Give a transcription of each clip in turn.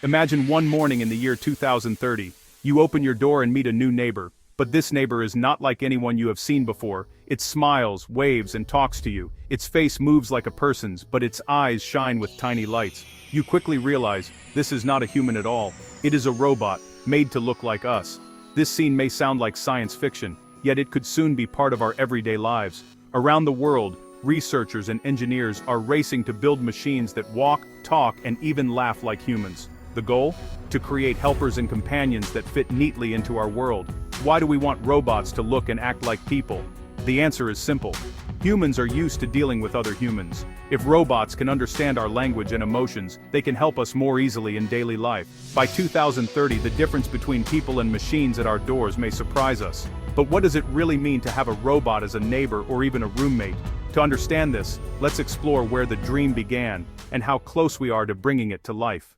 Imagine one morning in the year 2030. You open your door and meet a new neighbor. But this neighbor is not like anyone you have seen before. It smiles, waves, and talks to you. Its face moves like a person's, but its eyes shine with tiny lights. You quickly realize, this is not a human at all. It is a robot, made to look like us. This scene may sound like science fiction, yet it could soon be part of our everyday lives. Around the world, researchers and engineers are racing to build machines that walk, talk, and even laugh like humans. The goal? To create helpers and companions that fit neatly into our world. Why do we want robots to look and act like people? The answer is simple. Humans are used to dealing with other humans. If robots can understand our language and emotions, they can help us more easily in daily life. By 2030, the difference between people and machines at our doors may surprise us. But what does it really mean to have a robot as a neighbor or even a roommate? To understand this, let's explore where the dream began and how close we are to bringing it to life.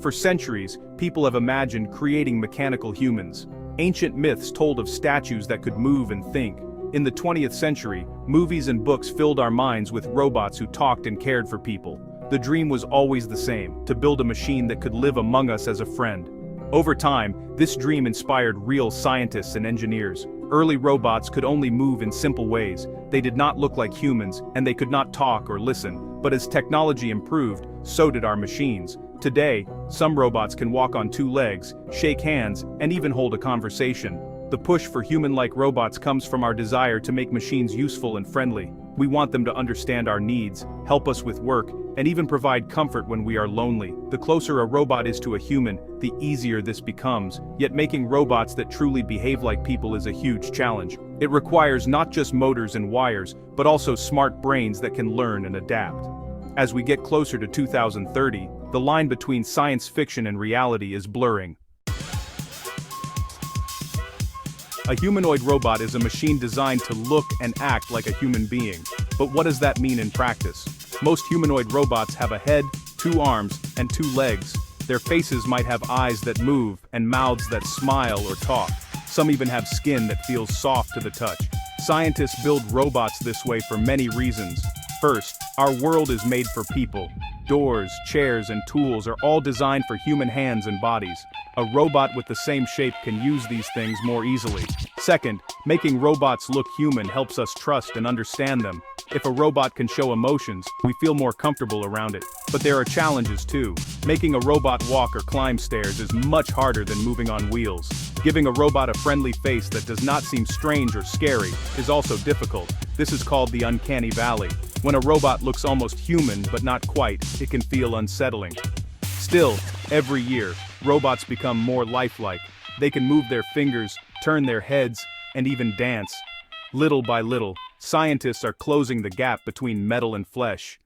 For centuries, people have imagined creating mechanical humans. Ancient myths told of statues that could move and think. In the 20th century, movies and books filled our minds with robots who talked and cared for people. The dream was always the same, to build a machine that could live among us as a friend. Over time, this dream inspired real scientists and engineers. Early robots could only move in simple ways. They did not look like humans, and they could not talk or listen. But as technology improved, so did our machines. Today, some robots can walk on two legs, shake hands, and even hold a conversation. The push for human-like robots comes from our desire to make machines useful and friendly. We want them to understand our needs, help us with work, and even provide comfort when we are lonely. The closer a robot is to a human, the easier this becomes. Yet making robots that truly behave like people is a huge challenge. It requires not just motors and wires, but also smart brains that can learn and adapt. As we get closer to 2030, the line between science fiction and reality is blurring. A humanoid robot is a machine designed to look and act like a human being. But what does that mean in practice? Most humanoid robots have a head, 2 arms, and 2 legs. Their faces might have eyes that move and mouths that smile or talk. Some even have skin that feels soft to the touch. Scientists build robots this way for many reasons. First, our world is made for people. Doors, chairs, and tools are all designed for human hands and bodies. A robot with the same shape can use these things more easily. Second, making robots look human helps us trust and understand them. If a robot can show emotions, we feel more comfortable around it. But there are challenges too. Making a robot walk or climb stairs is much harder than moving on wheels. Giving a robot a friendly face that does not seem strange or scary is also difficult. This is called the uncanny valley. When a robot looks almost human but not quite, it can feel unsettling. Still, every year, robots become more lifelike. They can move their fingers, turn their heads, and even dance. Little by little, scientists are closing the gap between metal and flesh.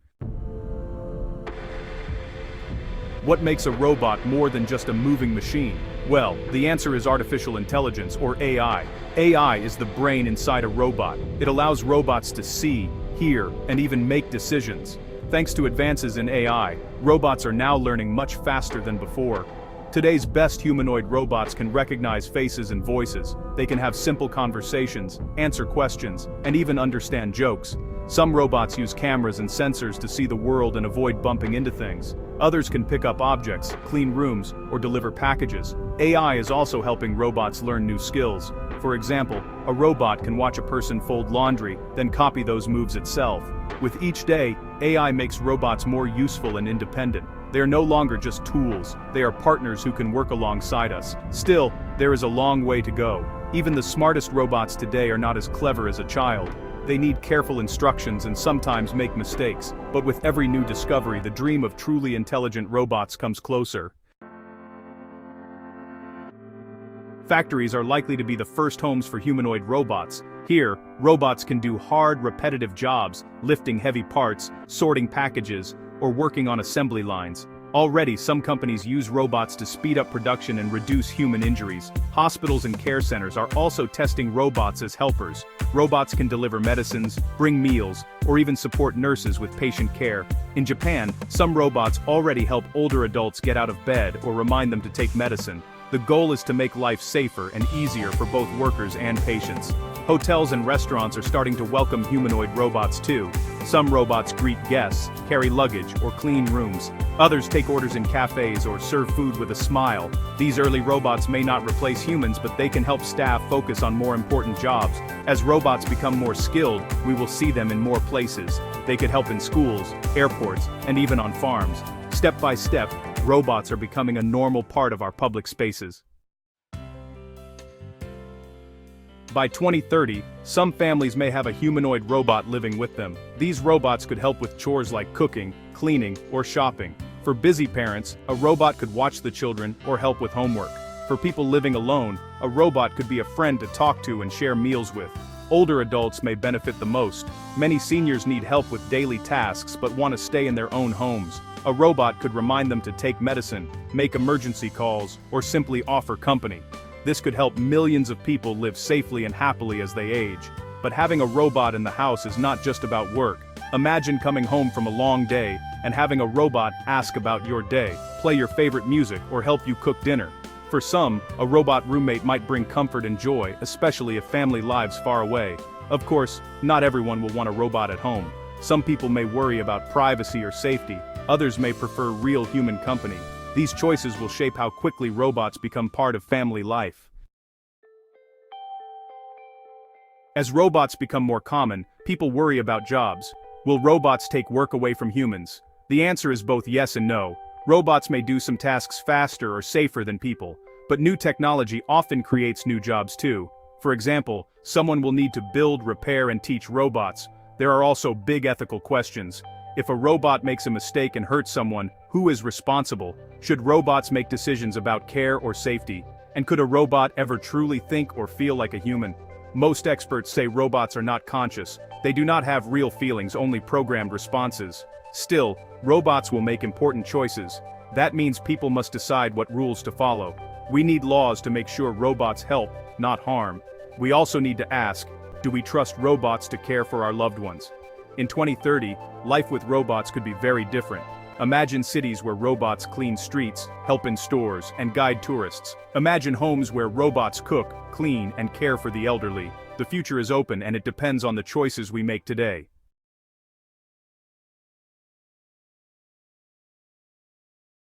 What makes a robot more than just a moving machine? Well, the answer is artificial intelligence, or AI. AI is the brain inside a robot. It allows robots to see, hear, and even make decisions. Thanks to advances in AI, robots are now learning much faster than before. Today's best humanoid robots can recognize faces and voices. They can have simple conversations, answer questions, and even understand jokes. Some robots use cameras and sensors to see the world and avoid bumping into things. Others can pick up objects, clean rooms, or deliver packages. AI is also helping robots learn new skills. For example, a robot can watch a person fold laundry, then copy those moves itself. With each day, AI makes robots more useful and independent. They are no longer just tools, they are partners who can work alongside us. Still, there is a long way to go. Even the smartest robots today are not as clever as a child. They need careful instructions and sometimes make mistakes. But with every new discovery, the dream of truly intelligent robots comes closer. Factories are likely to be the first homes for humanoid robots. Here, robots can do hard, repetitive jobs, lifting heavy parts, sorting packages, or working on assembly lines. Already, some companies use robots to speed up production and reduce human injuries. Hospitals and care centers are also testing robots as helpers. Robots can deliver medicines, bring meals, or even support nurses with patient care. In Japan, some robots already help older adults get out of bed or remind them to take medicine. The goal is to make life safer and easier for both workers and patients. Hotels and restaurants are starting to welcome humanoid robots too. Some robots greet guests, carry luggage, or clean rooms. Others take orders in cafes or serve food with a smile. These early robots may not replace humans, but they can help staff focus on more important jobs. As robots become more skilled, we will see them in more places. They could help in schools, airports, and even on farms. Step by step, robots are becoming a normal part of our public spaces. By 2030, some families may have a humanoid robot living with them. These robots could help with chores like cooking, cleaning, or shopping. For busy parents, a robot could watch the children or help with homework. For people living alone, a robot could be a friend to talk to and share meals with. Older adults may benefit the most. Many seniors need help with daily tasks but want to stay in their own homes. A robot could remind them to take medicine, make emergency calls, or simply offer company. This could help millions of people live safely and happily as they age. But having a robot in the house is not just about work. Imagine coming home from a long day and having a robot ask about your day, play your favorite music, or help you cook dinner. For some, a robot roommate might bring comfort and joy, especially if family lives far away. Of course, not everyone will want a robot at home. Some people may worry about privacy or safety. Others may prefer real human company. These choices will shape how quickly robots become part of family life. As robots become more common, people worry about jobs. Will robots take work away from humans? The answer is both yes and no. Robots may do some tasks faster or safer than people, but new technology often creates new jobs too. For example, someone will need to build, repair, and teach robots. There are also big ethical questions. If a robot makes a mistake and hurts someone, who is responsible? Should robots make decisions about care or safety? And could a robot ever truly think or feel like a human? Most experts say robots are not conscious. They do not have real feelings, only programmed responses. Still, robots will make important choices. That means people must decide what rules to follow. We need laws to make sure robots help, not harm. We also need to ask, do we trust robots to care for our loved ones? In 2030, life with robots could be very different. Imagine cities where robots clean streets, help in stores, and guide tourists. Imagine homes where robots cook, clean, and care for the elderly. The future is open and it depends on the choices we make today.